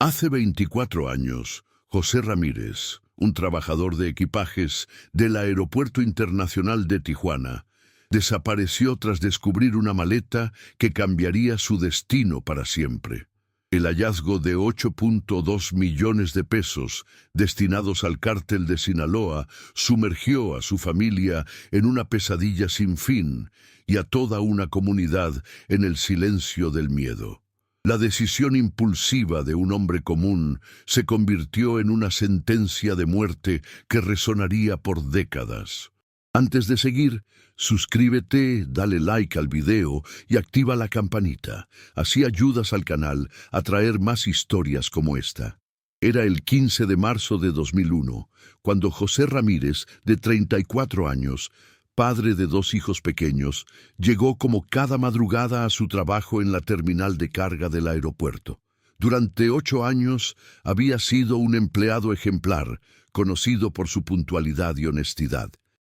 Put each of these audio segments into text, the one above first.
Hace 24 años, José Ramírez, un trabajador de equipajes del Aeropuerto Internacional de Tijuana, desapareció tras descubrir una maleta que cambiaría su destino para siempre. El hallazgo de 8.2 millones de pesos destinados al cártel de Sinaloa sumergió a su familia en una pesadilla sin fin y a toda una comunidad en el silencio del miedo. La decisión impulsiva de un hombre común se convirtió en una sentencia de muerte que resonaría por décadas. Antes de seguir, suscríbete, dale like al video y activa la campanita. Así ayudas al canal a traer más historias como esta. Era el 15 de marzo de 2001, cuando José Ramírez, de 34 años, padre de 2 hijos pequeños, llegó como cada madrugada a su trabajo en la terminal de carga del aeropuerto. Durante 8 años había sido un empleado ejemplar, conocido por su puntualidad y honestidad.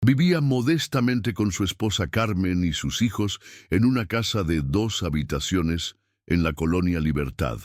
Vivía modestamente con su esposa Carmen y sus hijos en una casa de 2 habitaciones en la colonia Libertad,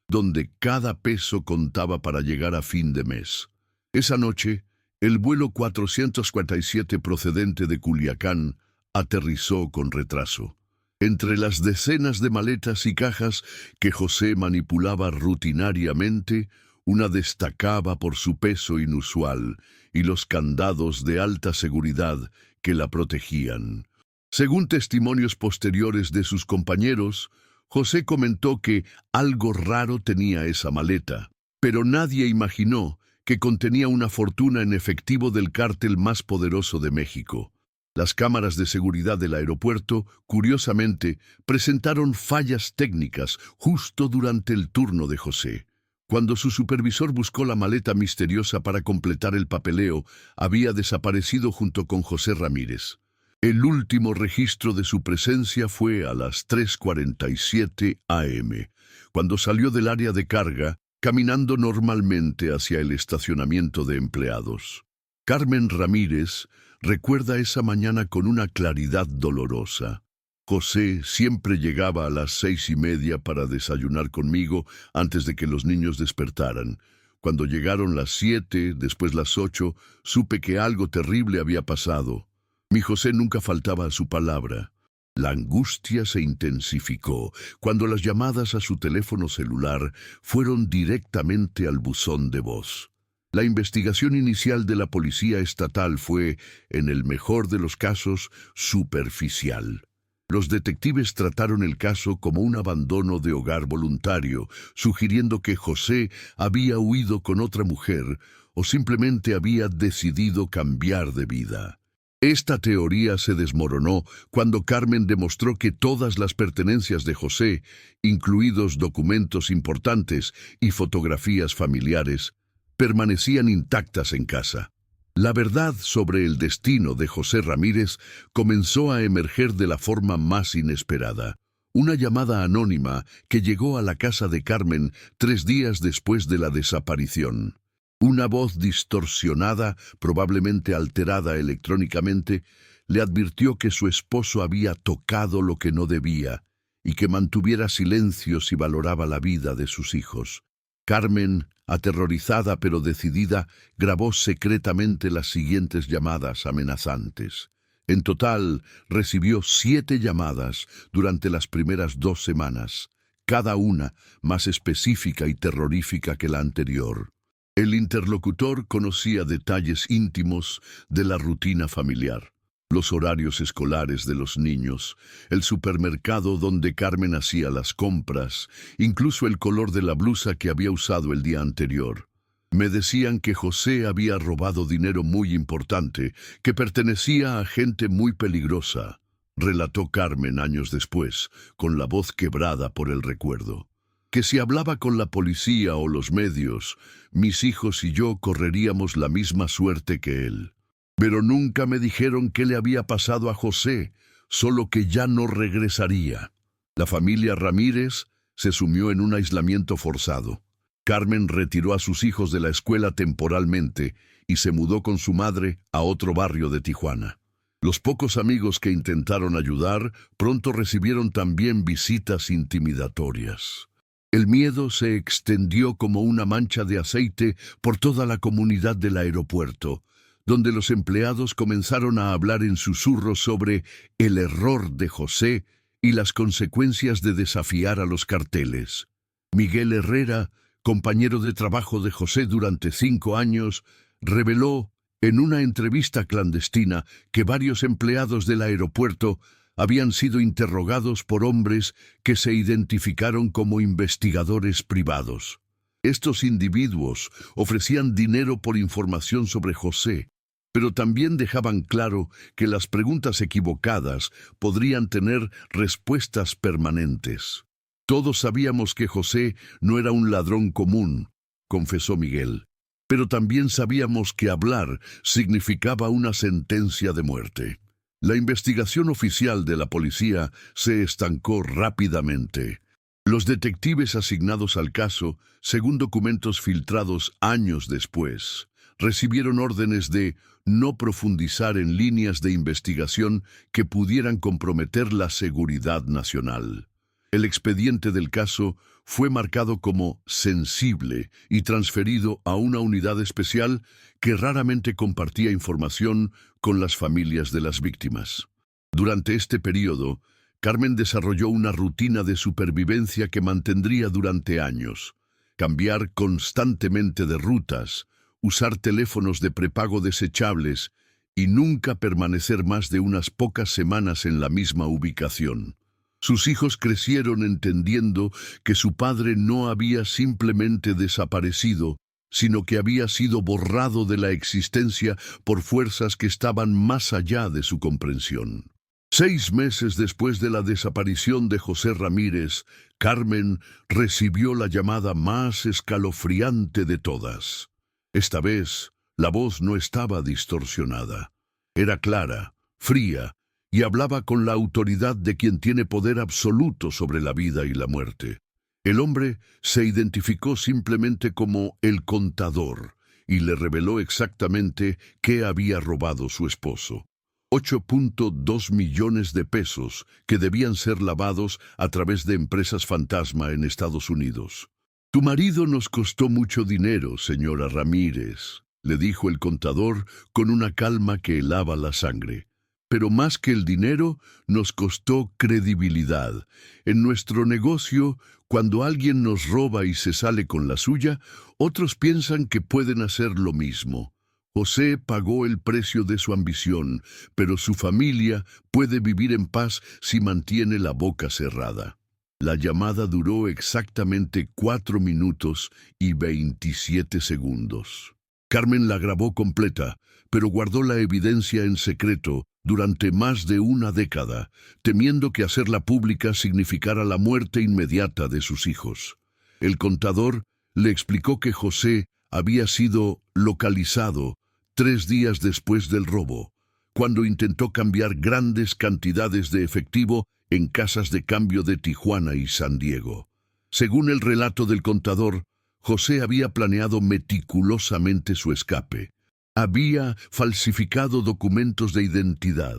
donde cada peso contaba para llegar a fin de mes. Esa noche, el vuelo 447 procedente de Culiacán aterrizó con retraso. Entre las decenas de maletas y cajas que José manipulaba rutinariamente, una destacaba por su peso inusual y los candados de alta seguridad que la protegían. Según testimonios posteriores de sus compañeros, José comentó que algo raro tenía esa maleta, pero nadie imaginó que contenía una fortuna en efectivo del cártel más poderoso de México. Las cámaras de seguridad del aeropuerto, curiosamente, presentaron fallas técnicas justo durante el turno de José. Cuando su supervisor buscó la maleta misteriosa para completar el papeleo, había desaparecido junto con José Ramírez. El último registro de su presencia fue a las 3:47 am, cuando salió del área de carga, caminando normalmente hacia el estacionamiento de empleados. Carmen Ramírez recuerda esa mañana con una claridad dolorosa. José siempre llegaba a las 6:30 para desayunar conmigo antes de que los niños despertaran. Cuando llegaron las 7, después las 8, supe que algo terrible había pasado. Mi José nunca faltaba a su palabra. La angustia se intensificó cuando las llamadas a su teléfono celular fueron directamente al buzón de voz. La investigación inicial de la policía estatal fue, en el mejor de los casos, superficial. Los detectives trataron el caso como un abandono de hogar voluntario, sugiriendo que José había huido con otra mujer o simplemente había decidido cambiar de vida. Esta teoría se desmoronó cuando Carmen demostró que todas las pertenencias de José, incluidos documentos importantes y fotografías familiares, permanecían intactas en casa. La verdad sobre el destino de José Ramírez comenzó a emerger de la forma más inesperada. Una llamada anónima que llegó a la casa de Carmen 3 días después de la desaparición. Una voz distorsionada, probablemente alterada electrónicamente, le advirtió que su esposo había tocado lo que no debía y que mantuviera silencio si valoraba la vida de sus hijos. Carmen, aterrorizada pero decidida, grabó secretamente las siguientes llamadas amenazantes. En total, recibió 7 llamadas durante las primeras 2 semanas, cada una más específica y terrorífica que la anterior. El interlocutor conocía detalles íntimos de la rutina familiar, los horarios escolares de los niños, el supermercado donde Carmen hacía las compras, incluso el color de la blusa que había usado el día anterior. Me decían que José había robado dinero muy importante, que pertenecía a gente muy peligrosa, relató Carmen años después, con la voz quebrada por el recuerdo. Que si hablaba con la policía o los medios, mis hijos y yo correríamos la misma suerte que él. Pero nunca me dijeron qué le había pasado a José, solo que ya no regresaría. La familia Ramírez se sumió en un aislamiento forzado. Carmen retiró a sus hijos de la escuela temporalmente y se mudó con su madre a otro barrio de Tijuana. Los pocos amigos que intentaron ayudar pronto recibieron también visitas intimidatorias. El miedo se extendió como una mancha de aceite por toda la comunidad del aeropuerto, donde los empleados comenzaron a hablar en susurros sobre el error de José y las consecuencias de desafiar a los carteles. Miguel Herrera, compañero de trabajo de José durante 5 años, reveló en una entrevista clandestina que varios empleados del aeropuerto habían sido interrogados por hombres que se identificaron como investigadores privados. Estos individuos ofrecían dinero por información sobre José, pero también dejaban claro que las preguntas equivocadas podrían tener respuestas permanentes. Todos sabíamos que José no era un ladrón común, confesó Miguel, pero también sabíamos que hablar significaba una sentencia de muerte. La investigación oficial de la policía se estancó rápidamente. Los detectives asignados al caso, según documentos filtrados años después, recibieron órdenes de no profundizar en líneas de investigación que pudieran comprometer la seguridad nacional. El expediente del caso fue marcado como sensible y transferido a una unidad especial que raramente compartía información con las familias de las víctimas. Durante este periodo, Carmen desarrolló una rutina de supervivencia que mantendría durante años. Cambiar constantemente de rutas, usar teléfonos de prepago desechables y nunca permanecer más de unas pocas semanas en la misma ubicación. Sus hijos crecieron entendiendo que su padre no había simplemente desaparecido, sino que había sido borrado de la existencia por fuerzas que estaban más allá de su comprensión. 6 meses después de la desaparición de José Ramírez, Carmen recibió la llamada más escalofriante de todas. Esta vez, la voz no estaba distorsionada. Era clara, fría, y hablaba con la autoridad de quien tiene poder absoluto sobre la vida y la muerte. El hombre se identificó simplemente como el contador y le reveló exactamente qué había robado su esposo. 8.2 millones de pesos que debían ser lavados a través de empresas fantasma en Estados Unidos. «Tu marido nos costó mucho dinero, señora Ramírez», le dijo el contador con una calma que helaba la sangre. «Pero más que el dinero, nos costó credibilidad. En nuestro negocio, cuando alguien nos roba y se sale con la suya, otros piensan que pueden hacer lo mismo. José pagó el precio de su ambición, pero su familia puede vivir en paz si mantiene la boca cerrada». La llamada duró exactamente 4 minutos y 27 segundos. Carmen la grabó completa, pero guardó la evidencia en secreto durante más de una década, temiendo que hacerla pública significara la muerte inmediata de sus hijos. El contador le explicó que José había sido localizado 3 días después del robo, cuando intentó cambiar grandes cantidades de efectivo en casas de cambio de Tijuana y San Diego. Según el relato del contador, José había planeado meticulosamente su escape. Había falsificado documentos de identidad,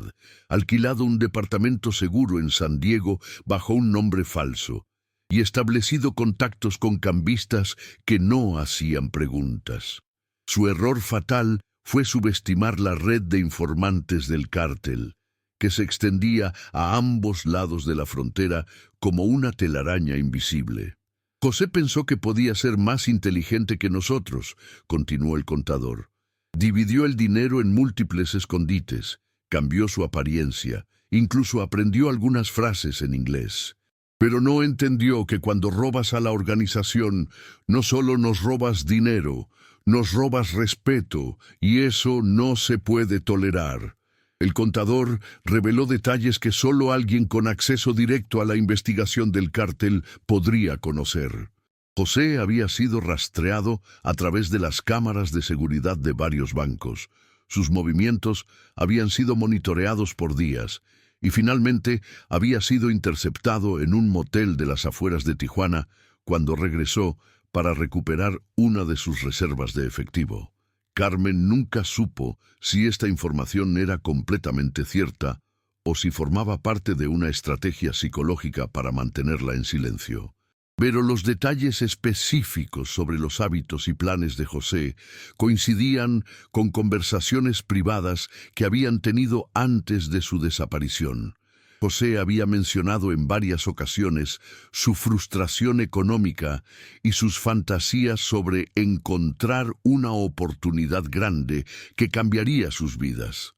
alquilado un departamento seguro en San Diego bajo un nombre falso y establecido contactos con cambistas que no hacían preguntas. Su error fatal fue subestimar la red de informantes del cártel, que se extendía a ambos lados de la frontera como una telaraña invisible. José pensó que podía ser más inteligente que nosotros, continuó el contador. Dividió el dinero en múltiples escondites, cambió su apariencia, incluso aprendió algunas frases en inglés. Pero no entendió que cuando robas a la organización, no solo nos robas dinero, nos robas respeto, y eso no se puede tolerar. El contador reveló detalles que solo alguien con acceso directo a la investigación del cártel podría conocer. José había sido rastreado a través de las cámaras de seguridad de varios bancos. Sus movimientos habían sido monitoreados por días y finalmente había sido interceptado en un motel de las afueras de Tijuana cuando regresó para recuperar una de sus reservas de efectivo. Carmen nunca supo si esta información era completamente cierta o si formaba parte de una estrategia psicológica para mantenerla en silencio. Pero los detalles específicos sobre los hábitos y planes de José coincidían con conversaciones privadas que habían tenido antes de su desaparición. José había mencionado en varias ocasiones su frustración económica y sus fantasías sobre encontrar una oportunidad grande que cambiaría sus vidas.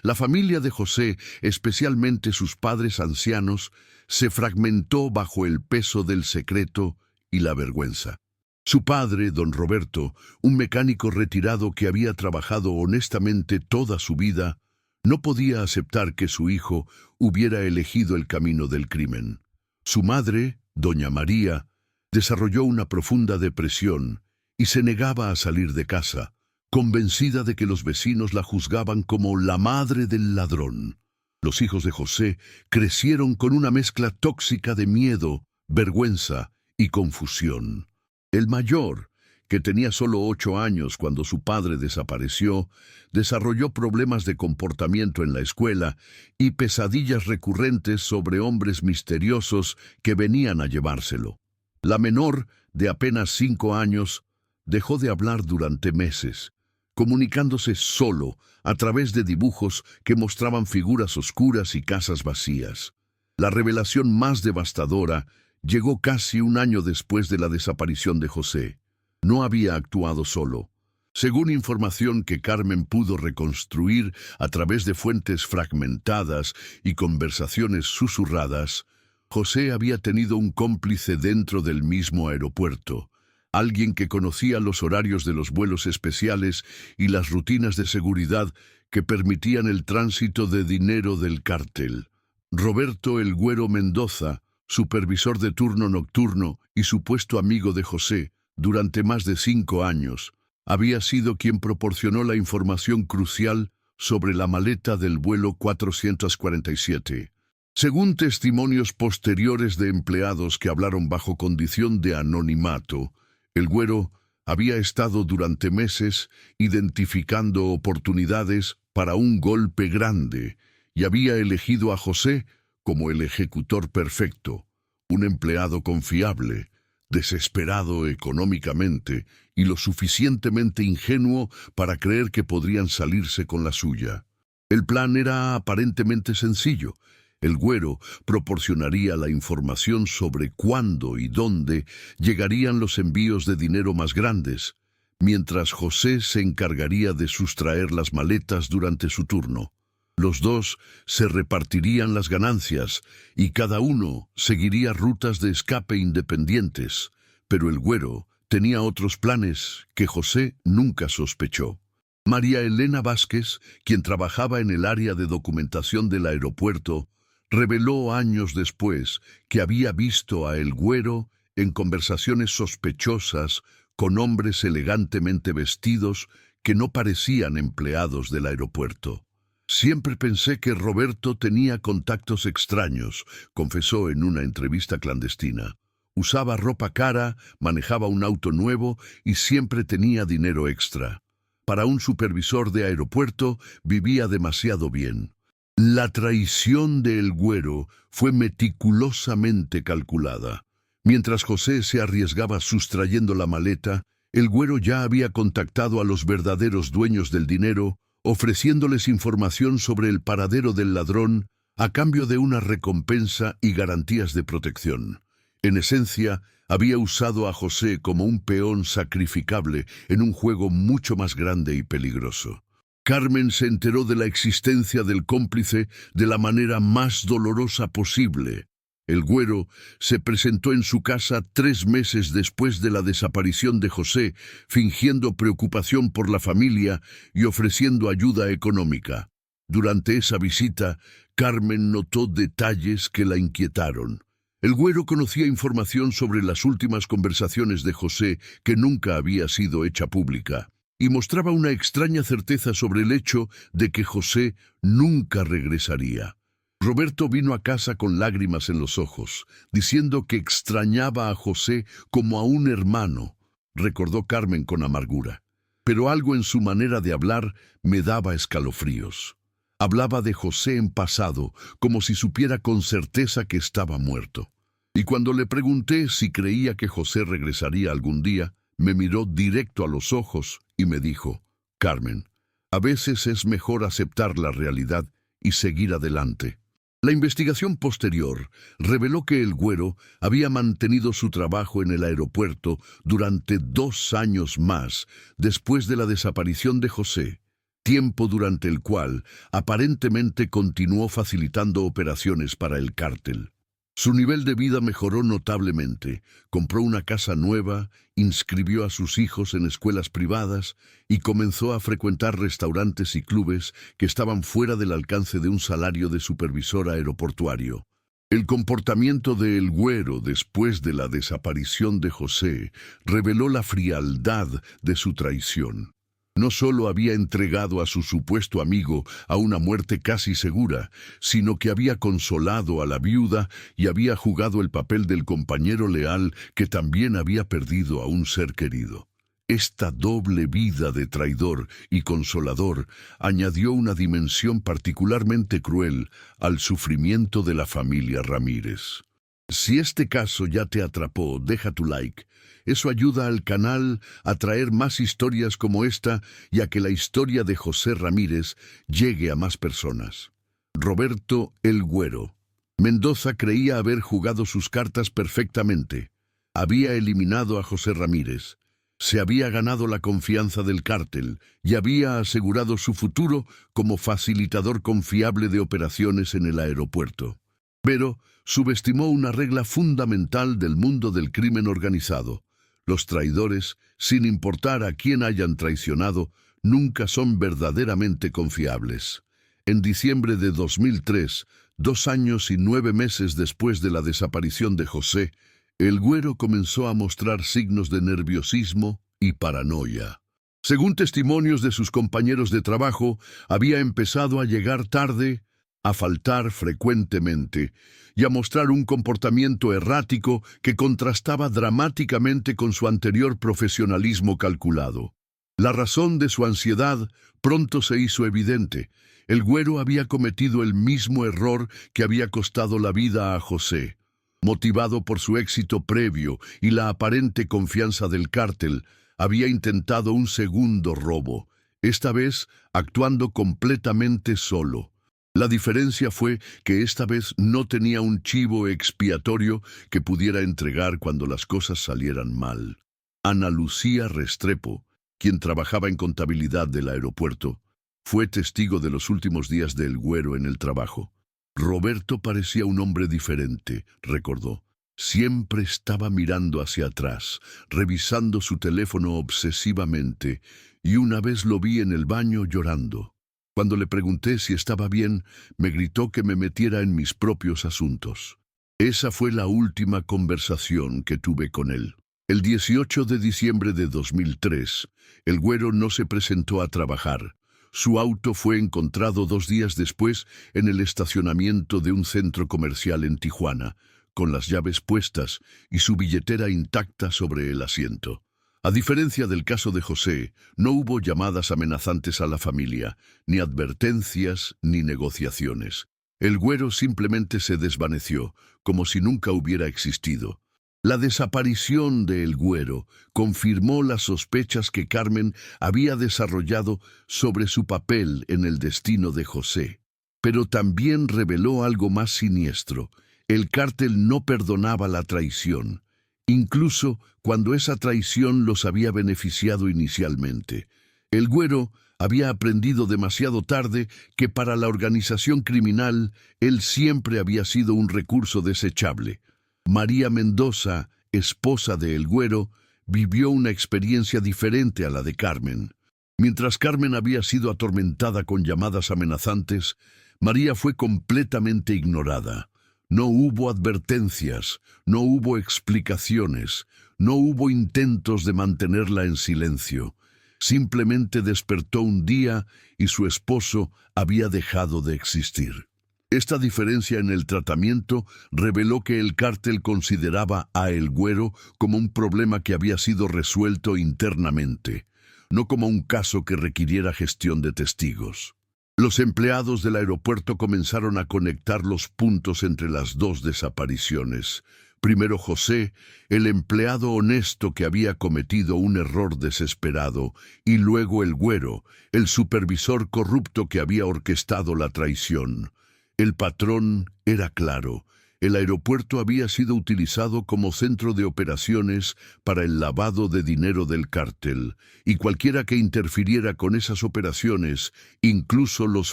La familia de José, especialmente sus padres ancianos, se fragmentó bajo el peso del secreto y la vergüenza. Su padre, don Roberto, un mecánico retirado que había trabajado honestamente toda su vida, no podía aceptar que su hijo hubiera elegido el camino del crimen. Su madre, doña María, desarrolló una profunda depresión y se negaba a salir de casa, convencida de que los vecinos la juzgaban como la madre del ladrón. Los hijos de José crecieron con una mezcla tóxica de miedo, vergüenza y confusión. El mayor, que tenía solo 8 años cuando su padre desapareció, desarrolló problemas de comportamiento en la escuela y pesadillas recurrentes sobre hombres misteriosos que venían a llevárselo. La menor, de apenas 5 años, dejó de hablar durante meses, comunicándose solo a través de dibujos que mostraban figuras oscuras y casas vacías. La revelación más devastadora llegó casi un año después de la desaparición de José. No había actuado solo. Según información que Carmen pudo reconstruir a través de fuentes fragmentadas y conversaciones susurradas, José había tenido un cómplice dentro del mismo aeropuerto, alguien que conocía los horarios de los vuelos especiales y las rutinas de seguridad que permitían el tránsito de dinero del cártel. Roberto el Güero Mendoza, supervisor de turno nocturno y supuesto amigo de José, durante más de 5 años, había sido quien proporcionó la información crucial sobre la maleta del vuelo 447. Según testimonios posteriores de empleados que hablaron bajo condición de anonimato, el Güero había estado durante meses identificando oportunidades para un golpe grande y había elegido a José como el ejecutor perfecto, un empleado confiable, desesperado económicamente y lo suficientemente ingenuo para creer que podrían salirse con la suya. El plan era aparentemente sencillo. El Güero proporcionaría la información sobre cuándo y dónde llegarían los envíos de dinero más grandes, mientras José se encargaría de sustraer las maletas durante su turno. Los dos se repartirían las ganancias y cada uno seguiría rutas de escape independientes, pero el Güero tenía otros planes que José nunca sospechó. María Elena Vázquez, quien trabajaba en el área de documentación del aeropuerto, reveló años después que había visto a el Güero en conversaciones sospechosas con hombres elegantemente vestidos que no parecían empleados del aeropuerto. Siempre pensé que Roberto tenía contactos extraños, confesó en una entrevista clandestina. Usaba ropa cara, manejaba un auto nuevo y siempre tenía dinero extra. Para un supervisor de aeropuerto vivía demasiado bien. La traición de el Güero fue meticulosamente calculada. Mientras José se arriesgaba sustrayendo la maleta, el Güero ya había contactado a los verdaderos dueños del dinero, ofreciéndoles información sobre el paradero del ladrón a cambio de una recompensa y garantías de protección. En esencia, había usado a José como un peón sacrificable en un juego mucho más grande y peligroso. Carmen se enteró de la existencia del cómplice de la manera más dolorosa posible. El Güero se presentó en su casa 3 meses después de la desaparición de José, fingiendo preocupación por la familia y ofreciendo ayuda económica. Durante esa visita, Carmen notó detalles que la inquietaron. El Güero conocía información sobre las últimas conversaciones de José que nunca había sido hecha pública, y mostraba una extraña certeza sobre el hecho de que José nunca regresaría. Roberto vino a casa con lágrimas en los ojos, diciendo que extrañaba a José como a un hermano, recordó Carmen con amargura. Pero algo en su manera de hablar me daba escalofríos. Hablaba de José en pasado, como si supiera con certeza que estaba muerto. Y cuando le pregunté si creía que José regresaría algún día, me miró directo a los ojos y me dijo: Carmen, a veces es mejor aceptar la realidad y seguir adelante. La investigación posterior reveló que el Güero había mantenido su trabajo en el aeropuerto durante 2 años más después de la desaparición de José, tiempo durante el cual aparentemente continuó facilitando operaciones para el cártel. Su nivel de vida mejoró notablemente, compró una casa nueva, inscribió a sus hijos en escuelas privadas y comenzó a frecuentar restaurantes y clubes que estaban fuera del alcance de un salario de supervisor aeroportuario. El comportamiento de El Güero después de la desaparición de José reveló la frialdad de su traición. No solo había entregado a su supuesto amigo a una muerte casi segura, sino que había consolado a la viuda y había jugado el papel del compañero leal que también había perdido a un ser querido. Esta doble vida de traidor y consolador añadió una dimensión particularmente cruel al sufrimiento de la familia Ramírez. Si este caso ya te atrapó, deja tu like. Eso ayuda al canal a traer más historias como esta y a que la historia de José Ramírez llegue a más personas. Roberto El Güero. Mendoza creía haber jugado sus cartas perfectamente. Había eliminado a José Ramírez. Se había ganado la confianza del cártel y había asegurado su futuro como facilitador confiable de operaciones en el aeropuerto. Pero subestimó una regla fundamental del mundo del crimen organizado. Los traidores, sin importar a quién hayan traicionado, nunca son verdaderamente confiables. En diciembre de 2003, 2 años y 9 meses después de la desaparición de José, El Güero comenzó a mostrar signos de nerviosismo y paranoia. Según testimonios de sus compañeros de trabajo, había empezado a llegar tarde, a faltar frecuentemente y a mostrar un comportamiento errático que contrastaba dramáticamente con su anterior profesionalismo calculado. La razón de su ansiedad pronto se hizo evidente. El Güero había cometido el mismo error que había costado la vida a José. Motivado por su éxito previo y la aparente confianza del cártel, había intentado un segundo robo, esta vez actuando completamente solo. La diferencia fue que esta vez no tenía un chivo expiatorio que pudiera entregar cuando las cosas salieran mal. Ana Lucía Restrepo, quien trabajaba en contabilidad del aeropuerto, fue testigo de los últimos días de El Güero en el trabajo. Roberto parecía un hombre diferente, recordó. Siempre estaba mirando hacia atrás, revisando su teléfono obsesivamente, y una vez lo vi en el baño llorando. Cuando le pregunté si estaba bien, me gritó que me metiera en mis propios asuntos. Esa fue la última conversación que tuve con él. El 18 de diciembre de 2003, El Güero no se presentó a trabajar. Su auto fue encontrado 2 días después en el estacionamiento de un centro comercial en Tijuana, con las llaves puestas y su billetera intacta sobre el asiento. A diferencia del caso de José, no hubo llamadas amenazantes a la familia, ni advertencias, ni negociaciones. El Güero simplemente se desvaneció, como si nunca hubiera existido. La desaparición de El Güero confirmó las sospechas que Carmen había desarrollado sobre su papel en el destino de José. Pero también reveló algo más siniestro. El cártel no perdonaba la traición, incluso cuando esa traición los había beneficiado inicialmente. El Güero había aprendido demasiado tarde que para la organización criminal él siempre había sido un recurso desechable. María Mendoza, esposa de El Güero, vivió una experiencia diferente a la de Carmen. Mientras Carmen había sido atormentada con llamadas amenazantes, María fue completamente ignorada. No hubo advertencias, no hubo explicaciones, no hubo intentos de mantenerla en silencio. Simplemente despertó un día y su esposo había dejado de existir. Esta diferencia en el tratamiento reveló que el cártel consideraba a El Güero como un problema que había sido resuelto internamente, no como un caso que requiriera gestión de testigos. Los empleados del aeropuerto comenzaron a conectar los puntos entre las 2 desapariciones. Primero José, el empleado honesto que había cometido un error desesperado, y luego el güero, el supervisor corrupto que había orquestado la traición. El patrón era claro. El aeropuerto había sido utilizado como centro de operaciones para el lavado de dinero del cártel, y cualquiera que interfiriera con esas operaciones, incluso los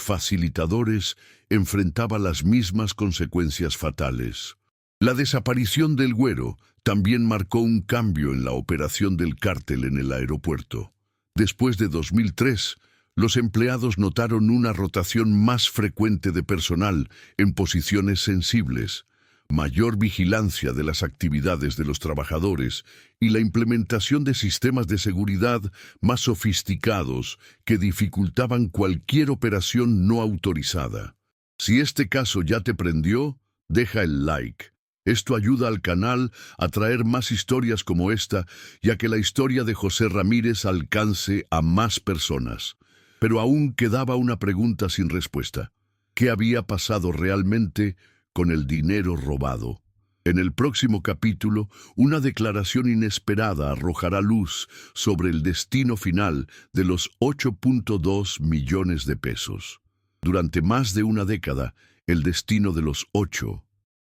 facilitadores, enfrentaba las mismas consecuencias fatales. La desaparición del güero también marcó un cambio en la operación del cártel en el aeropuerto. Después de 2003, los empleados notaron una rotación más frecuente de personal en posiciones sensibles, mayor vigilancia de las actividades de los trabajadores y la implementación de sistemas de seguridad más sofisticados que dificultaban cualquier operación no autorizada. Si este caso ya te prendió, deja el like. Esto ayuda al canal a traer más historias como esta y a que la historia de José Ramírez alcance a más personas. Pero aún quedaba una pregunta sin respuesta. ¿Qué había pasado realmente con el dinero robado? En el próximo capítulo, una declaración inesperada arrojará luz sobre el destino final de los 8.2 millones de pesos. Durante más de una década, el destino de los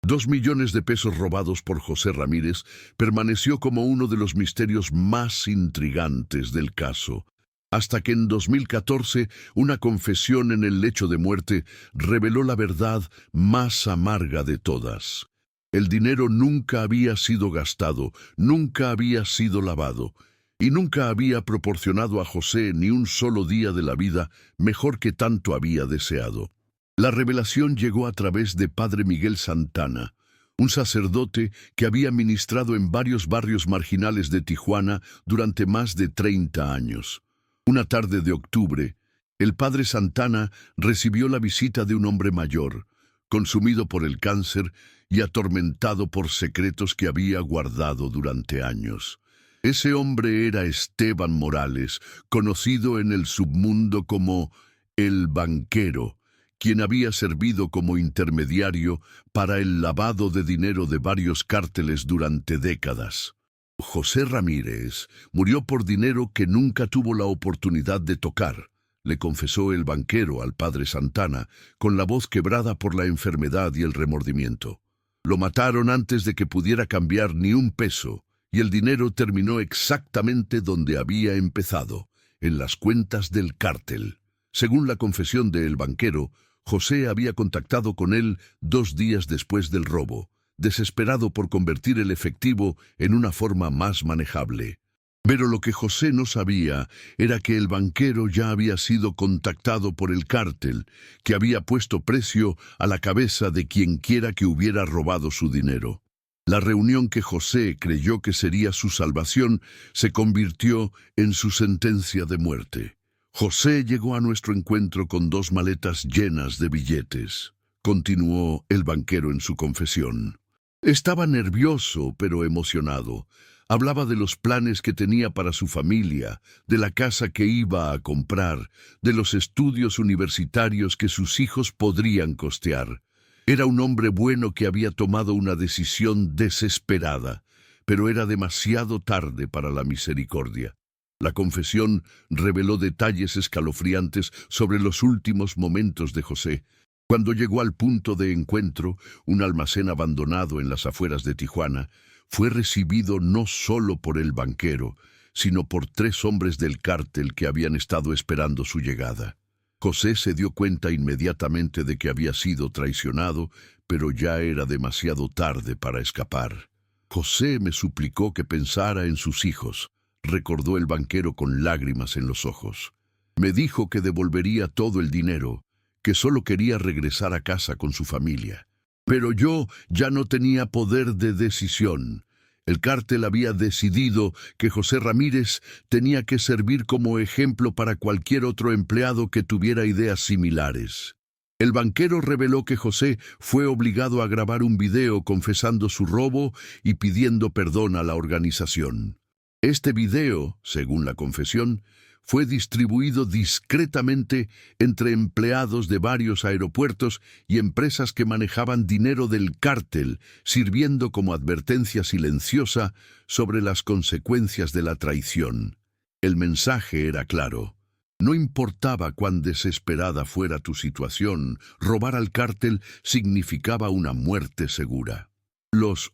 2 millones de pesos robados por José Ramírez permaneció como uno de los misterios más intrigantes del caso, hasta que en 2014 una confesión en el lecho de muerte reveló la verdad más amarga de todas. El dinero nunca había sido gastado, nunca había sido lavado, y nunca había proporcionado a José ni un solo día de la vida mejor que tanto había deseado. La revelación llegó a través de Padre Miguel Santana, un sacerdote que había ministrado en varios barrios marginales de Tijuana durante más de 30 años. Una tarde de octubre, el Padre Santana recibió la visita de un hombre mayor, consumido por el cáncer y atormentado por secretos que había guardado durante años. Ese hombre era Esteban Morales, conocido en el submundo como el banquero, quien había servido como intermediario para el lavado de dinero de varios cárteles durante décadas. José Ramírez murió por dinero que nunca tuvo la oportunidad de tocar, le confesó el banquero al Padre Santana, con la voz quebrada por la enfermedad y el remordimiento. Lo mataron antes de que pudiera cambiar ni un peso, y el dinero terminó exactamente donde había empezado, en las cuentas del cártel. Según la confesión del banquero, José había contactado con él 2 días después del robo, desesperado por convertir el efectivo en una forma más manejable. Pero lo que José no sabía era que el banquero ya había sido contactado por el cártel, que había puesto precio a la cabeza de quienquiera que hubiera robado su dinero. La reunión que José creyó que sería su salvación se convirtió en su sentencia de muerte. José llegó a nuestro encuentro con 2 maletas llenas de billetes, continuó el banquero en su confesión. Estaba nervioso, pero emocionado. Hablaba de los planes que tenía para su familia, de la casa que iba a comprar, de los estudios universitarios que sus hijos podrían costear. Era un hombre bueno que había tomado una decisión desesperada, pero era demasiado tarde para la misericordia. La confesión reveló detalles escalofriantes sobre los últimos momentos de José. Cuando llegó al punto de encuentro, un almacén abandonado en las afueras de Tijuana, fue recibido no solo por el banquero, sino por 3 hombres del cártel que habían estado esperando su llegada. José se dio cuenta inmediatamente de que había sido traicionado, pero ya era demasiado tarde para escapar. José me suplicó que pensara en sus hijos, recordó el banquero con lágrimas en los ojos. Me dijo que devolvería todo el dinero, que solo quería regresar a casa con su familia. Pero yo ya no tenía poder de decisión. El cártel había decidido que José Ramírez tenía que servir como ejemplo para cualquier otro empleado que tuviera ideas similares. El banquero reveló que José fue obligado a grabar un video confesando su robo y pidiendo perdón a la organización. Este video, según la confesión, fue distribuido discretamente entre empleados de varios aeropuertos y empresas que manejaban dinero del cártel, sirviendo como advertencia silenciosa sobre las consecuencias de la traición. El mensaje era claro. No importaba cuán desesperada fuera tu situación, robar al cártel significaba una muerte segura. Los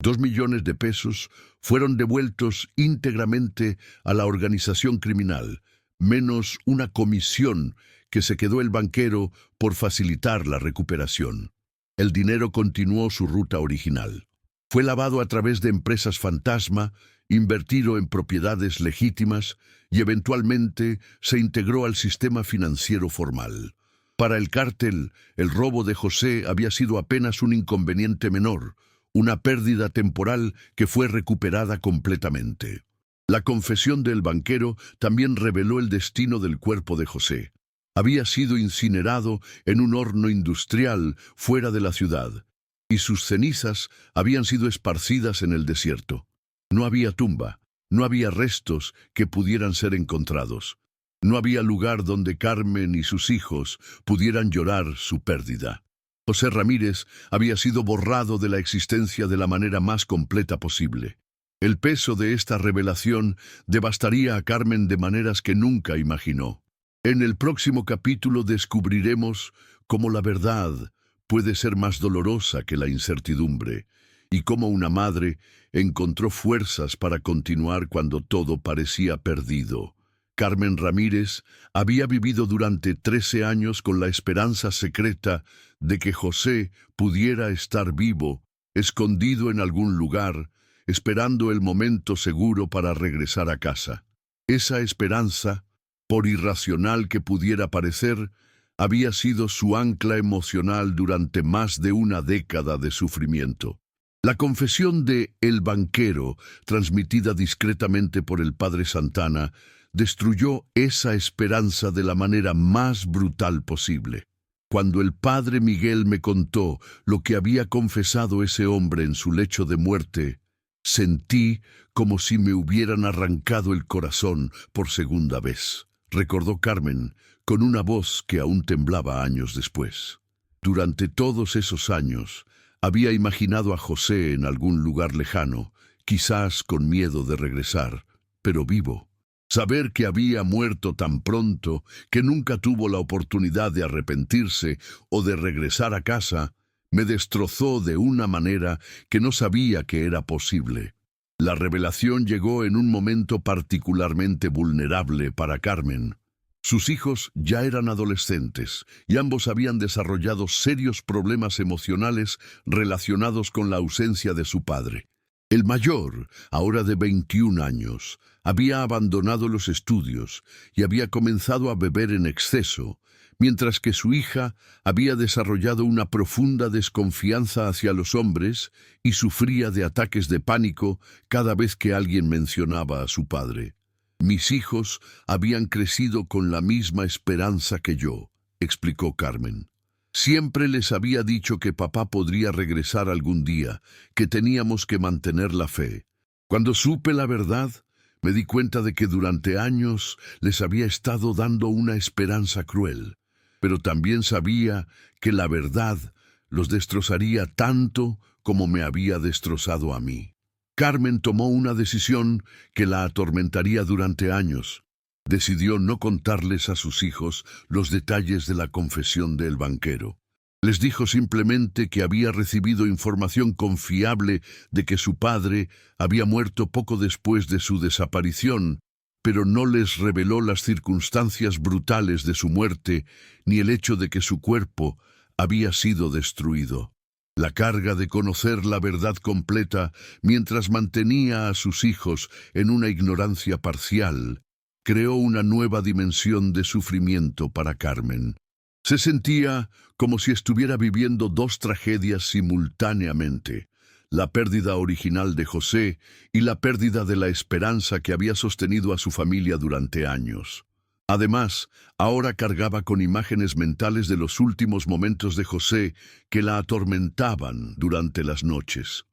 2 millones de pesos fueron devueltos íntegramente a la organización criminal, menos una comisión que se quedó el banquero por facilitar la recuperación. El dinero continuó su ruta original. Fue lavado a través de empresas fantasma, invertido en propiedades legítimas y eventualmente se integró al sistema financiero formal. Para el cártel, el robo de José había sido apenas un inconveniente menor, una pérdida temporal que fue recuperada completamente. La confesión del banquero también reveló el destino del cuerpo de José. Había sido incinerado en un horno industrial fuera de la ciudad, y sus cenizas habían sido esparcidas en el desierto. No había tumba, no había restos que pudieran ser encontrados. No había lugar donde Carmen y sus hijos pudieran llorar su pérdida. José Ramírez había sido borrado de la existencia de la manera más completa posible. El peso de esta revelación devastaría a Carmen de maneras que nunca imaginó. En el próximo capítulo descubriremos cómo la verdad puede ser más dolorosa que la incertidumbre, y cómo una madre encontró fuerzas para continuar cuando todo parecía perdido. Carmen Ramírez había vivido durante 13 años con la esperanza secreta de que José pudiera estar vivo, escondido en algún lugar, esperando el momento seguro para regresar a casa. Esa esperanza, por irracional que pudiera parecer, había sido su ancla emocional durante más de una década de sufrimiento. La confesión de El Banquero, transmitida discretamente por el padre Santana, destruyó esa esperanza de la manera más brutal posible. Cuando el padre Miguel me contó lo que había confesado ese hombre en su lecho de muerte, sentí como si me hubieran arrancado el corazón por segunda vez, recordó Carmen, con una voz que aún temblaba años después. Durante todos esos años, había imaginado a José en algún lugar lejano, quizás con miedo de regresar, pero vivo. Saber que había muerto tan pronto, que nunca tuvo la oportunidad de arrepentirse o de regresar a casa, me destrozó de una manera que no sabía que era posible. La revelación llegó en un momento particularmente vulnerable para Carmen. Sus hijos ya eran adolescentes y ambos habían desarrollado serios problemas emocionales relacionados con la ausencia de su padre. El mayor, ahora de 21 años, había abandonado los estudios y había comenzado a beber en exceso, mientras que su hija había desarrollado una profunda desconfianza hacia los hombres y sufría de ataques de pánico cada vez que alguien mencionaba a su padre. Mis hijos habían crecido con la misma esperanza que yo, explicó Carmen. Siempre les había dicho que papá podría regresar algún día, que teníamos que mantener la fe. Cuando supe la verdad, me di cuenta de que durante años les había estado dando una esperanza cruel, pero también sabía que la verdad los destrozaría tanto como me había destrozado a mí. Carmen tomó una decisión que la atormentaría durante años. Decidió no contarles a sus hijos los detalles de la confesión del banquero. Les dijo simplemente que había recibido información confiable de que su padre había muerto poco después de su desaparición, pero no les reveló las circunstancias brutales de su muerte ni el hecho de que su cuerpo había sido destruido. La carga de conocer la verdad completa mientras mantenía a sus hijos en una ignorancia parcial creó una nueva dimensión de sufrimiento para Carmen. Se sentía como si estuviera viviendo dos tragedias simultáneamente, la pérdida original de José y la pérdida de la esperanza que había sostenido a su familia durante años. Además, ahora cargaba con imágenes mentales de los últimos momentos de José que la atormentaban durante las noches.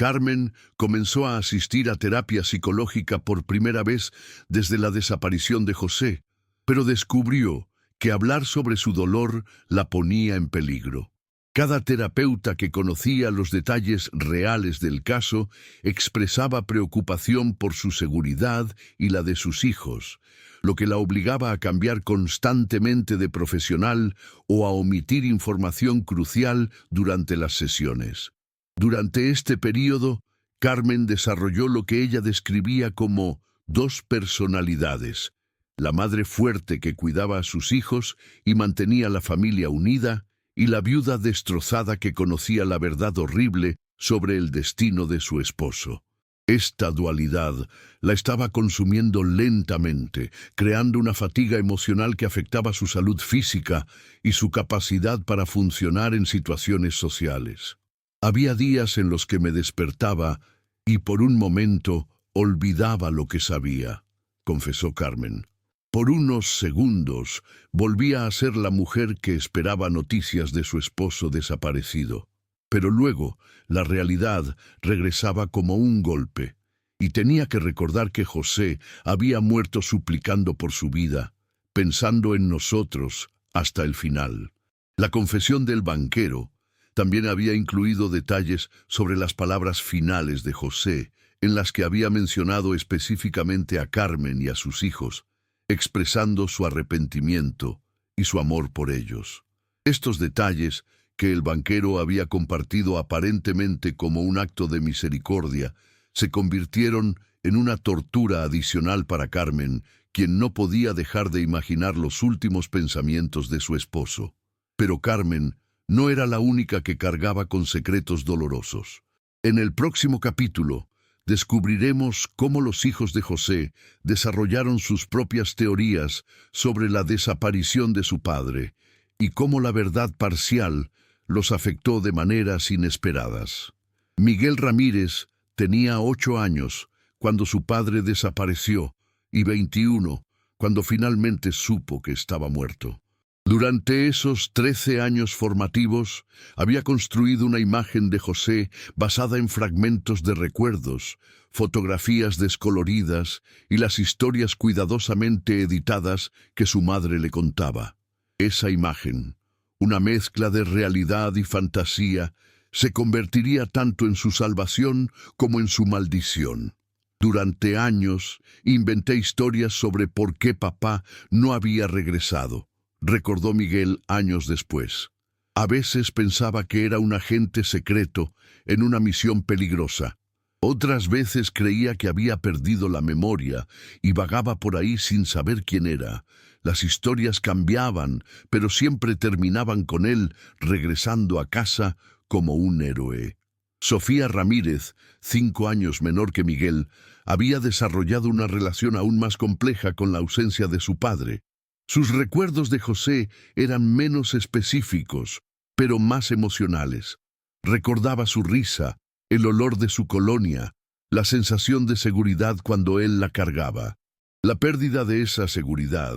Carmen comenzó a asistir a terapia psicológica por primera vez desde la desaparición de José, pero descubrió que hablar sobre su dolor la ponía en peligro. Cada terapeuta que conocía los detalles reales del caso expresaba preocupación por su seguridad y la de sus hijos, lo que la obligaba a cambiar constantemente de profesional o a omitir información crucial durante las sesiones. Durante este período, Carmen desarrolló lo que ella describía como dos personalidades: la madre fuerte que cuidaba a sus hijos y mantenía la familia unida, y la viuda destrozada que conocía la verdad horrible sobre el destino de su esposo. Esta dualidad la estaba consumiendo lentamente, creando una fatiga emocional que afectaba su salud física y su capacidad para funcionar en situaciones sociales. Había días en los que me despertaba y por un momento olvidaba lo que sabía, confesó Carmen. Por unos segundos volvía a ser la mujer que esperaba noticias de su esposo desaparecido. Pero luego la realidad regresaba como un golpe, y tenía que recordar que José había muerto suplicando por su vida, pensando en nosotros hasta el final. La confesión del banquero también había incluido detalles sobre las palabras finales de José, en las que había mencionado específicamente a Carmen y a sus hijos, expresando su arrepentimiento y su amor por ellos. Estos detalles, que el banquero había compartido aparentemente como un acto de misericordia, se convirtieron en una tortura adicional para Carmen, quien no podía dejar de imaginar los últimos pensamientos de su esposo. Pero Carmen no era la única que cargaba con secretos dolorosos. En el próximo capítulo, descubriremos cómo los hijos de José desarrollaron sus propias teorías sobre la desaparición de su padre y cómo la verdad parcial los afectó de maneras inesperadas. Miguel Ramírez tenía 8 años cuando su padre desapareció y 21 cuando finalmente supo que estaba muerto. Durante esos 13 años formativos, había construido una imagen de José basada en fragmentos de recuerdos, fotografías descoloridas y las historias cuidadosamente editadas que su madre le contaba. Esa imagen, una mezcla de realidad y fantasía, se convertiría tanto en su salvación como en su maldición. Durante años, inventé historias sobre por qué papá no había regresado, recordó Miguel años después. A veces pensaba que era un agente secreto en una misión peligrosa. Otras veces creía que había perdido la memoria y vagaba por ahí sin saber quién era. Las historias cambiaban, pero siempre terminaban con él regresando a casa como un héroe. Sofía Ramírez, 5 años menor que Miguel, había desarrollado una relación aún más compleja con la ausencia de su padre. Sus recuerdos de José eran menos específicos, pero más emocionales. Recordaba su risa, el olor de su colonia, la sensación de seguridad cuando él la cargaba. La pérdida de esa seguridad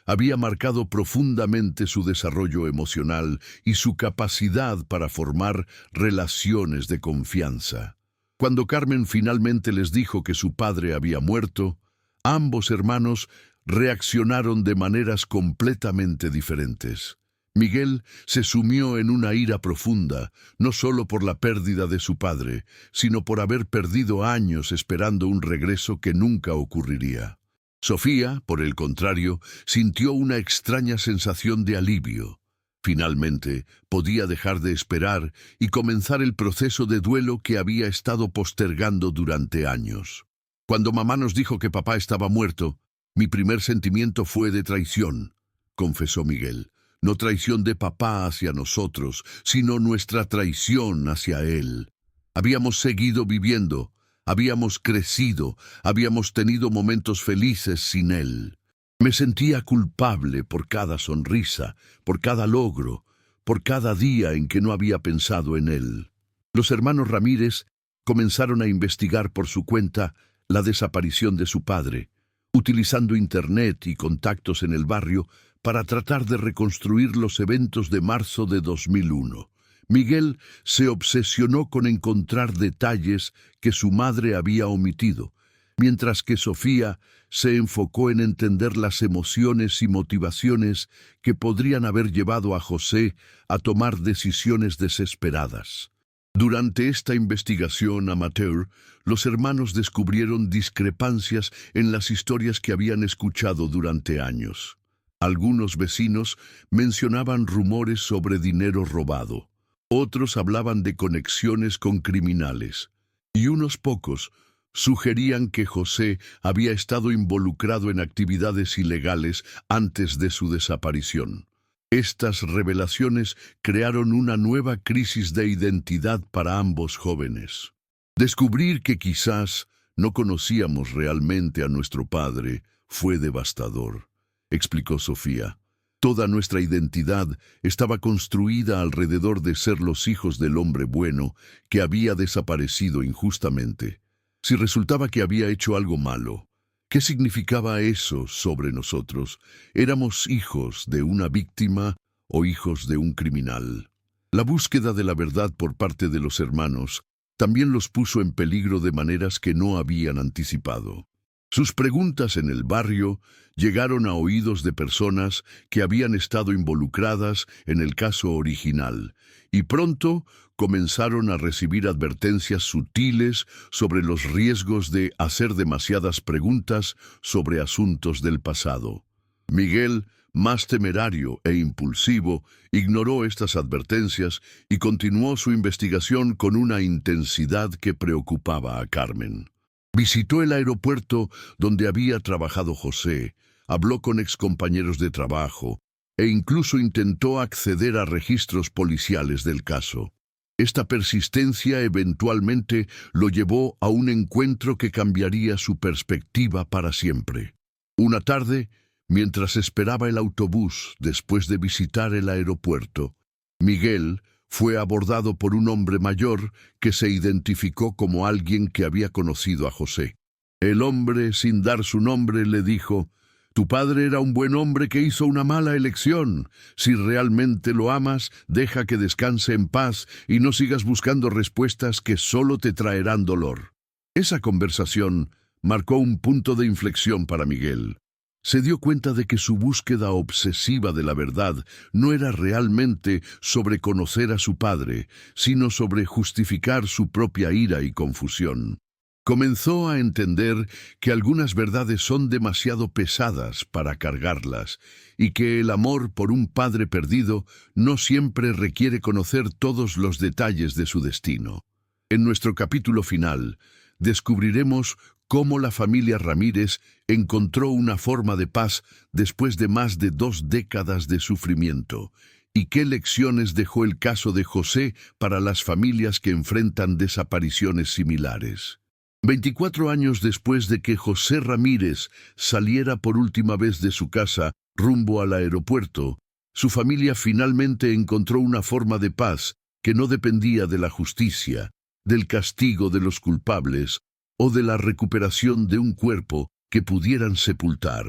había marcado profundamente su desarrollo emocional y su capacidad para formar relaciones de confianza. Cuando Carmen finalmente les dijo que su padre había muerto, ambos hermanos reaccionaron de maneras completamente diferentes. Miguel se sumió en una ira profunda, no solo por la pérdida de su padre, sino por haber perdido años esperando un regreso que nunca ocurriría. Sofía, por el contrario, sintió una extraña sensación de alivio. Finalmente, podía dejar de esperar y comenzar el proceso de duelo que había estado postergando durante años. Cuando mamá nos dijo que papá estaba muerto, mi primer sentimiento fue de traición, confesó Miguel. No traición de papá hacia nosotros, sino nuestra traición hacia él. Habíamos seguido viviendo, habíamos crecido, habíamos tenido momentos felices sin él. Me sentía culpable por cada sonrisa, por cada logro, por cada día en que no había pensado en él. Los hermanos Ramírez comenzaron a investigar por su cuenta la desaparición de su padre, utilizando internet y contactos en el barrio para tratar de reconstruir los eventos de marzo de 2001. Miguel se obsesionó con encontrar detalles que su madre había omitido, mientras que Sofía se enfocó en entender las emociones y motivaciones que podrían haber llevado a José a tomar decisiones desesperadas. Durante esta investigación amateur, los hermanos descubrieron discrepancias en las historias que habían escuchado durante años. Algunos vecinos mencionaban rumores sobre dinero robado. Otros hablaban de conexiones con criminales, y unos pocos sugerían que José había estado involucrado en actividades ilegales antes de su desaparición. Estas revelaciones crearon una nueva crisis de identidad para ambos jóvenes. Descubrir que quizás no conocíamos realmente a nuestro padre fue devastador, explicó Sofía. Toda nuestra identidad estaba construida alrededor de ser los hijos del hombre bueno que había desaparecido injustamente. Si resultaba que había hecho algo malo, ¿qué significaba eso sobre nosotros? ¿Éramos hijos de una víctima o hijos de un criminal? La búsqueda de la verdad por parte de los hermanos también los puso en peligro de maneras que no habían anticipado. Sus preguntas en el barrio llegaron a oídos de personas que habían estado involucradas en el caso original, y pronto comenzaron a recibir advertencias sutiles sobre los riesgos de hacer demasiadas preguntas sobre asuntos del pasado. Miguel, más temerario e impulsivo, ignoró estas advertencias y continuó su investigación con una intensidad que preocupaba a Carmen. Visitó el aeropuerto donde había trabajado José, habló con excompañeros de trabajo e incluso intentó acceder a registros policiales del caso. Esta persistencia eventualmente lo llevó a un encuentro que cambiaría su perspectiva para siempre. Una tarde, mientras esperaba el autobús después de visitar el aeropuerto, Miguel fue abordado por un hombre mayor que se identificó como alguien que había conocido a José. El hombre, sin dar su nombre, le dijo: «Tu padre era un buen hombre que hizo una mala elección. Si realmente lo amas, deja que descanse en paz y no sigas buscando respuestas que solo te traerán dolor». Esa conversación marcó un punto de inflexión para Miguel. Se dio cuenta de que su búsqueda obsesiva de la verdad no era realmente sobre conocer a su padre, sino sobre justificar su propia ira y confusión. Comenzó a entender que algunas verdades son demasiado pesadas para cargarlas y que el amor por un padre perdido no siempre requiere conocer todos los detalles de su destino. En nuestro capítulo final, descubriremos cómo la familia Ramírez encontró una forma de paz después de más de 2 décadas de sufrimiento, y qué lecciones dejó el caso de José para las familias que enfrentan desapariciones similares. 24 años después de que José Ramírez saliera por última vez de su casa rumbo al aeropuerto, su familia finalmente encontró una forma de paz que no dependía de la justicia, del castigo de los culpables o de la recuperación de un cuerpo que pudieran sepultar.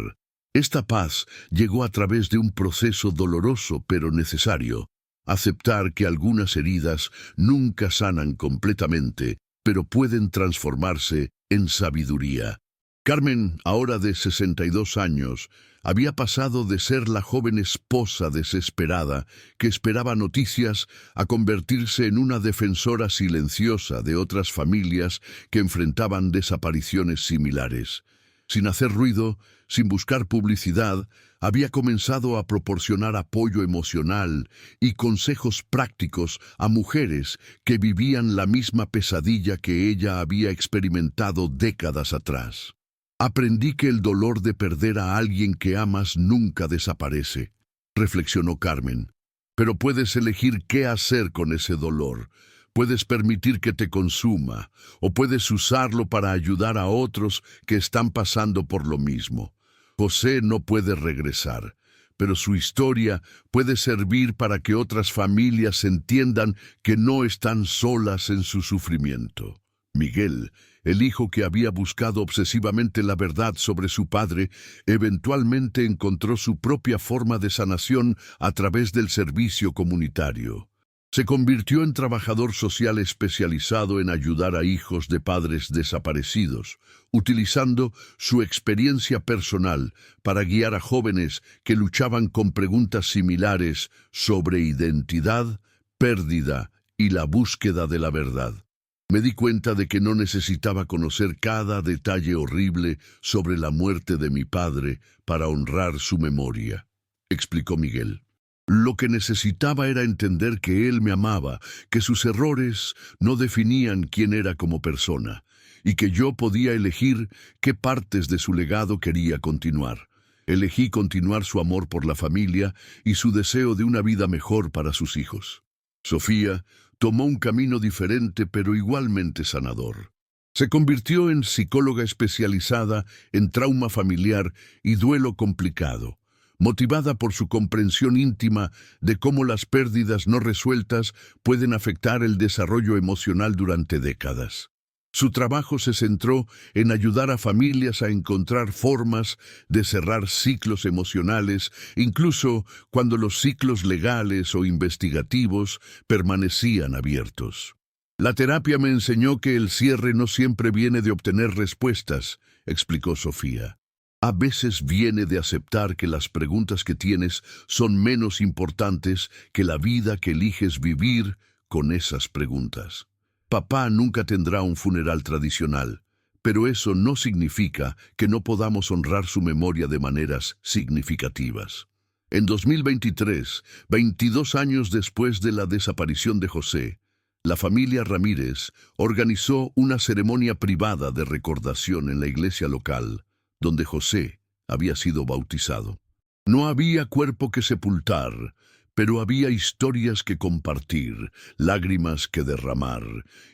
Esta paz llegó a través de un proceso doloroso pero necesario: aceptar que algunas heridas nunca sanan completamente, pero pueden transformarse en sabiduría. Carmen, ahora de 62 años, había pasado de ser la joven esposa desesperada que esperaba noticias a convertirse en una defensora silenciosa de otras familias que enfrentaban desapariciones similares. Sin hacer ruido, sin buscar publicidad, había comenzado a proporcionar apoyo emocional y consejos prácticos a mujeres que vivían la misma pesadilla que ella había experimentado décadas atrás. «Aprendí que el dolor de perder a alguien que amas nunca desaparece», reflexionó Carmen. «Pero puedes elegir qué hacer con ese dolor. Puedes permitir que te consuma, o puedes usarlo para ayudar a otros que están pasando por lo mismo. José no puede regresar, pero su historia puede servir para que otras familias entiendan que no están solas en su sufrimiento». Miguel, el hijo que había buscado obsesivamente la verdad sobre su padre, eventualmente encontró su propia forma de sanación a través del servicio comunitario. Se convirtió en trabajador social especializado en ayudar a hijos de padres desaparecidos, utilizando su experiencia personal para guiar a jóvenes que luchaban con preguntas similares sobre identidad, pérdida y la búsqueda de la verdad. Me di cuenta de que no necesitaba conocer cada detalle horrible sobre la muerte de mi padre para honrar su memoria, explicó Miguel. Lo que necesitaba era entender que él me amaba, que sus errores no definían quién era como persona, y que yo podía elegir qué partes de su legado quería continuar. Elegí continuar su amor por la familia y su deseo de una vida mejor para sus hijos. Sofía tomó un camino diferente pero igualmente sanador. Se convirtió en psicóloga especializada en trauma familiar y duelo complicado, motivada por su comprensión íntima de cómo las pérdidas no resueltas pueden afectar el desarrollo emocional durante décadas. Su trabajo se centró en ayudar a familias a encontrar formas de cerrar ciclos emocionales, incluso cuando los ciclos legales o investigativos permanecían abiertos. La terapia me enseñó que el cierre no siempre viene de obtener respuestas, explicó Sofía. A veces viene de aceptar que las preguntas que tienes son menos importantes que la vida que eliges vivir con esas preguntas. Papá nunca tendrá un funeral tradicional, pero eso no significa que no podamos honrar su memoria de maneras significativas. En 2023, 22 años después de la desaparición de José, la familia Ramírez organizó una ceremonia privada de recordación en la iglesia local, donde José había sido bautizado. No había cuerpo que sepultar, pero había historias que compartir, lágrimas que derramar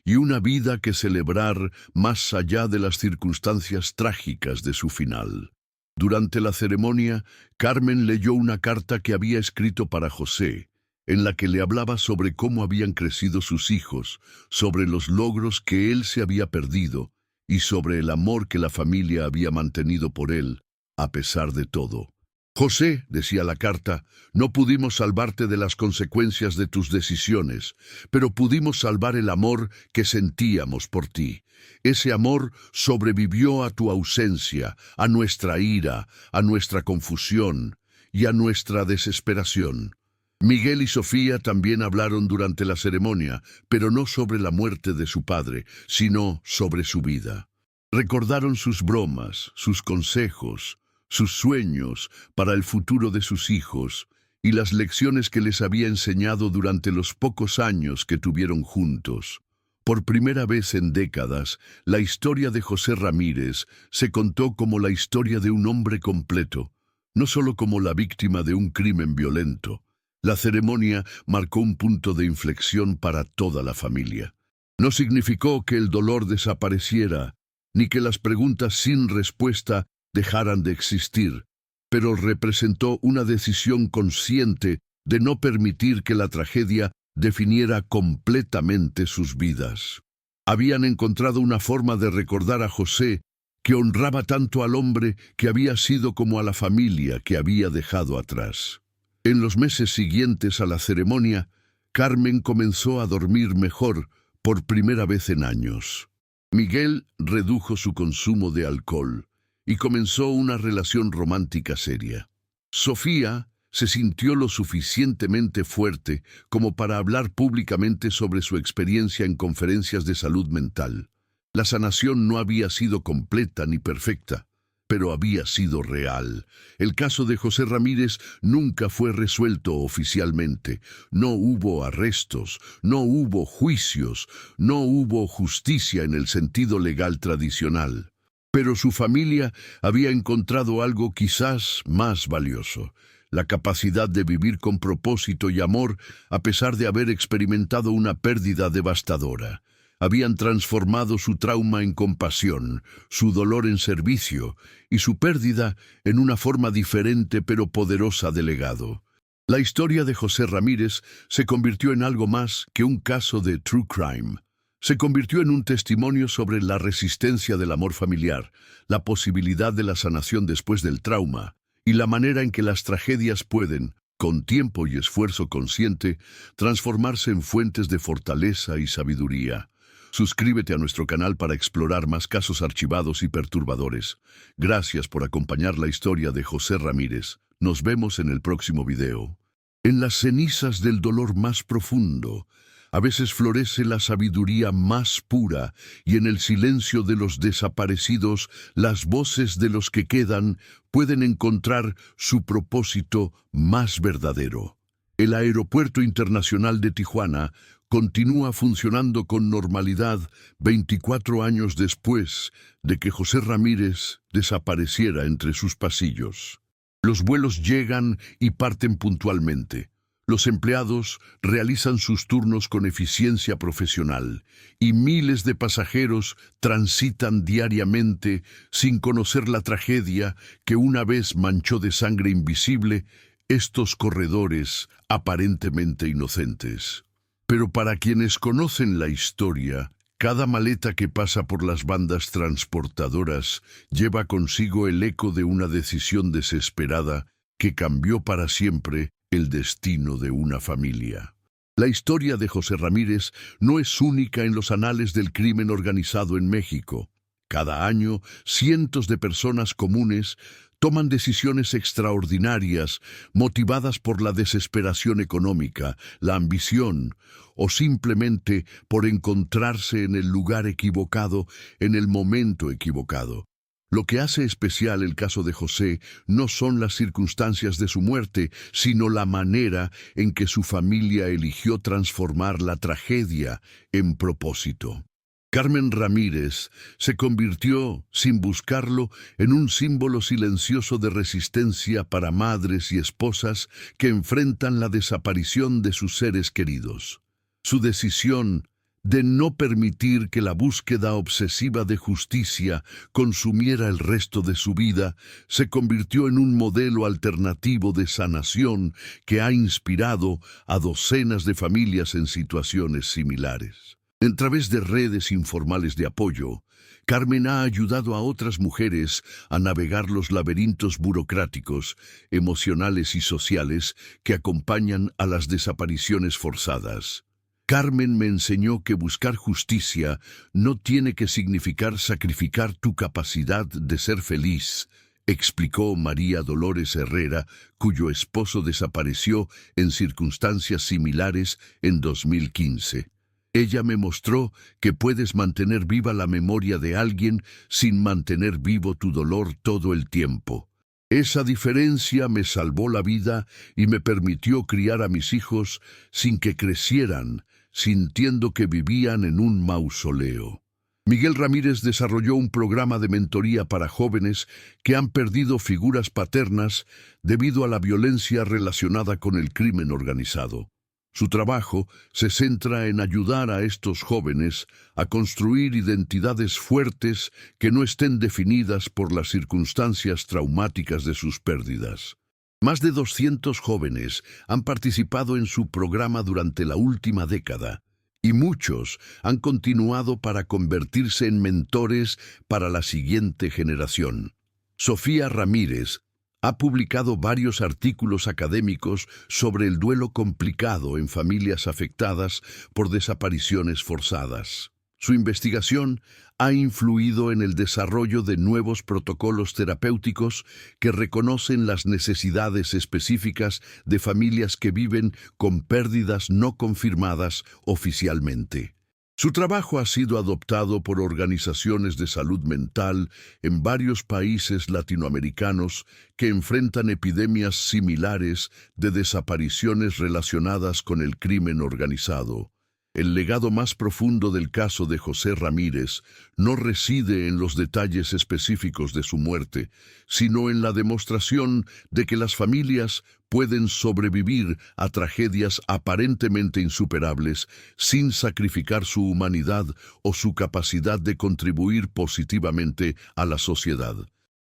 y una vida que celebrar más allá de las circunstancias trágicas de su final. Durante la ceremonia, Carmen leyó una carta que había escrito para José, en la que le hablaba sobre cómo habían crecido sus hijos, sobre los logros que él se había perdido y sobre el amor que la familia había mantenido por él, a pesar de todo. José, decía la carta, no pudimos salvarte de las consecuencias de tus decisiones, pero pudimos salvar el amor que sentíamos por ti. Ese amor sobrevivió a tu ausencia, a nuestra ira, a nuestra confusión y a nuestra desesperación. Miguel y Sofía también hablaron durante la ceremonia, pero no sobre la muerte de su padre, sino sobre su vida. Recordaron sus bromas, sus consejos, sus sueños para el futuro de sus hijos y las lecciones que les había enseñado durante los pocos años que tuvieron juntos. Por primera vez en décadas, la historia de José Ramírez se contó como la historia de un hombre completo, no solo como la víctima de un crimen violento. La ceremonia marcó un punto de inflexión para toda la familia. No significó que el dolor desapareciera, ni que las preguntas sin respuesta dejaran de existir, pero representó una decisión consciente de no permitir que la tragedia definiera completamente sus vidas. Habían encontrado una forma de recordar a José que honraba tanto al hombre que había sido como a la familia que había dejado atrás. En los meses siguientes a la ceremonia, Carmen comenzó a dormir mejor por primera vez en años. Miguel redujo su consumo de alcohol y comenzó una relación romántica seria. Sofía se sintió lo suficientemente fuerte como para hablar públicamente sobre su experiencia en conferencias de salud mental. La sanación no había sido completa ni perfecta, pero había sido real. El caso de José Ramírez nunca fue resuelto oficialmente. No hubo arrestos, no hubo juicios, no hubo justicia en el sentido legal tradicional. Pero su familia había encontrado algo quizás más valioso: la capacidad de vivir con propósito y amor a pesar de haber experimentado una pérdida devastadora. Habían transformado su trauma en compasión, su dolor en servicio y su pérdida en una forma diferente pero poderosa de legado. La historia de José Ramírez se convirtió en algo más que un caso de true crime. Se convirtió en un testimonio sobre la resistencia del amor familiar, la posibilidad de la sanación después del trauma y la manera en que las tragedias pueden, con tiempo y esfuerzo consciente, transformarse en fuentes de fortaleza y sabiduría. Suscríbete a nuestro canal para explorar más casos archivados y perturbadores. Gracias por acompañar la historia de José Ramírez. Nos vemos en el próximo video. En las cenizas del dolor más profundo, a veces florece la sabiduría más pura, y en el silencio de los desaparecidos, las voces de los que quedan pueden encontrar su propósito más verdadero. El Aeropuerto Internacional de Tijuana continúa funcionando con normalidad 24 años después de que José Ramírez desapareciera entre sus pasillos. Los vuelos llegan y parten puntualmente. Los empleados realizan sus turnos con eficiencia profesional y miles de pasajeros transitan diariamente sin conocer la tragedia que una vez manchó de sangre invisible estos corredores aparentemente inocentes. Pero para quienes conocen la historia, cada maleta que pasa por las bandas transportadoras lleva consigo el eco de una decisión desesperada que cambió para siempre el destino de una familia. La historia de José Ramírez no es única en los anales del crimen organizado en México. Cada año, cientos de personas comunes toman decisiones extraordinarias motivadas por la desesperación económica, la ambición o simplemente por encontrarse en el lugar equivocado, en el momento equivocado. Lo que hace especial el caso de José no son las circunstancias de su muerte, sino la manera en que su familia eligió transformar la tragedia en propósito. Carmen Ramírez se convirtió, sin buscarlo, en un símbolo silencioso de resistencia para madres y esposas que enfrentan la desaparición de sus seres queridos. Su decisión de no permitir que la búsqueda obsesiva de justicia consumiera el resto de su vida, se convirtió en un modelo alternativo de sanación que ha inspirado a docenas de familias en situaciones similares. A través de redes informales de apoyo, Carmen ha ayudado a otras mujeres a navegar los laberintos burocráticos, emocionales y sociales que acompañan a las desapariciones forzadas. Carmen me enseñó que buscar justicia no tiene que significar sacrificar tu capacidad de ser feliz, explicó María Dolores Herrera, cuyo esposo desapareció en circunstancias similares en 2015. Ella me mostró que puedes mantener viva la memoria de alguien sin mantener vivo tu dolor todo el tiempo. Esa diferencia me salvó la vida y me permitió criar a mis hijos sin que crecieran, sintiendo que vivían en un mausoleo. Miguel Ramírez desarrolló un programa de mentoría para jóvenes que han perdido figuras paternas debido a la violencia relacionada con el crimen organizado. Su trabajo se centra en ayudar a estos jóvenes a construir identidades fuertes que no estén definidas por las circunstancias traumáticas de sus pérdidas. Más de 200 jóvenes han participado en su programa durante la última década, y muchos han continuado para convertirse en mentores para la siguiente generación. Sofía Ramírez ha publicado varios artículos académicos sobre el duelo complicado en familias afectadas por desapariciones forzadas. Su investigación ha influido en el desarrollo de nuevos protocolos terapéuticos que reconocen las necesidades específicas de familias que viven con pérdidas no confirmadas oficialmente. Su trabajo ha sido adoptado por organizaciones de salud mental en varios países latinoamericanos que enfrentan epidemias similares de desapariciones relacionadas con el crimen organizado. El legado más profundo del caso de José Ramírez no reside en los detalles específicos de su muerte, sino en la demostración de que las familias pueden sobrevivir a tragedias aparentemente insuperables sin sacrificar su humanidad o su capacidad de contribuir positivamente a la sociedad.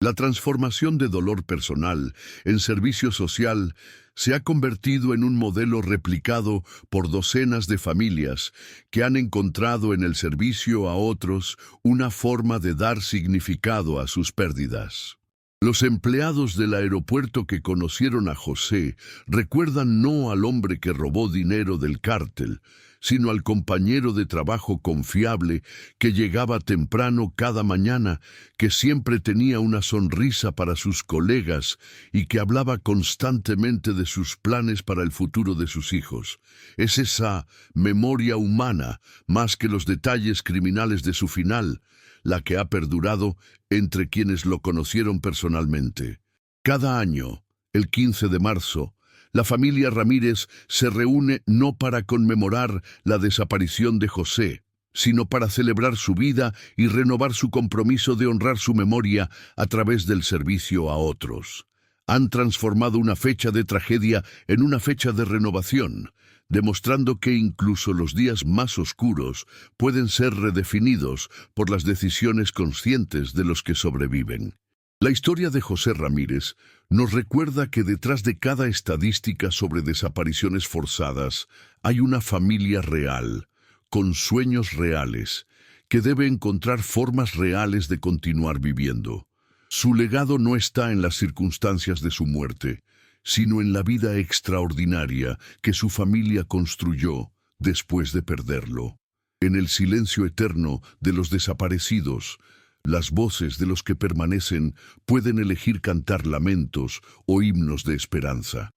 La transformación de dolor personal en servicio social se ha convertido en un modelo replicado por docenas de familias que han encontrado en el servicio a otros una forma de dar significado a sus pérdidas. Los empleados del aeropuerto que conocieron a José recuerdan no al hombre que robó dinero del cártel, sino al compañero de trabajo confiable que llegaba temprano cada mañana, que siempre tenía una sonrisa para sus colegas y que hablaba constantemente de sus planes para el futuro de sus hijos. Es esa memoria humana, más que los detalles criminales de su final, la que ha perdurado entre quienes lo conocieron personalmente. Cada año, el 15 de marzo, la familia Ramírez se reúne no para conmemorar la desaparición de José, sino para celebrar su vida y renovar su compromiso de honrar su memoria a través del servicio a otros. Han transformado una fecha de tragedia en una fecha de renovación, demostrando que incluso los días más oscuros pueden ser redefinidos por las decisiones conscientes de los que sobreviven. La historia de José Ramírez nos recuerda que detrás de cada estadística sobre desapariciones forzadas hay una familia real, con sueños reales, que debe encontrar formas reales de continuar viviendo. Su legado no está en las circunstancias de su muerte, sino en la vida extraordinaria que su familia construyó después de perderlo. En el silencio eterno de los desaparecidos, las voces de los que permanecen pueden elegir cantar lamentos o himnos de esperanza.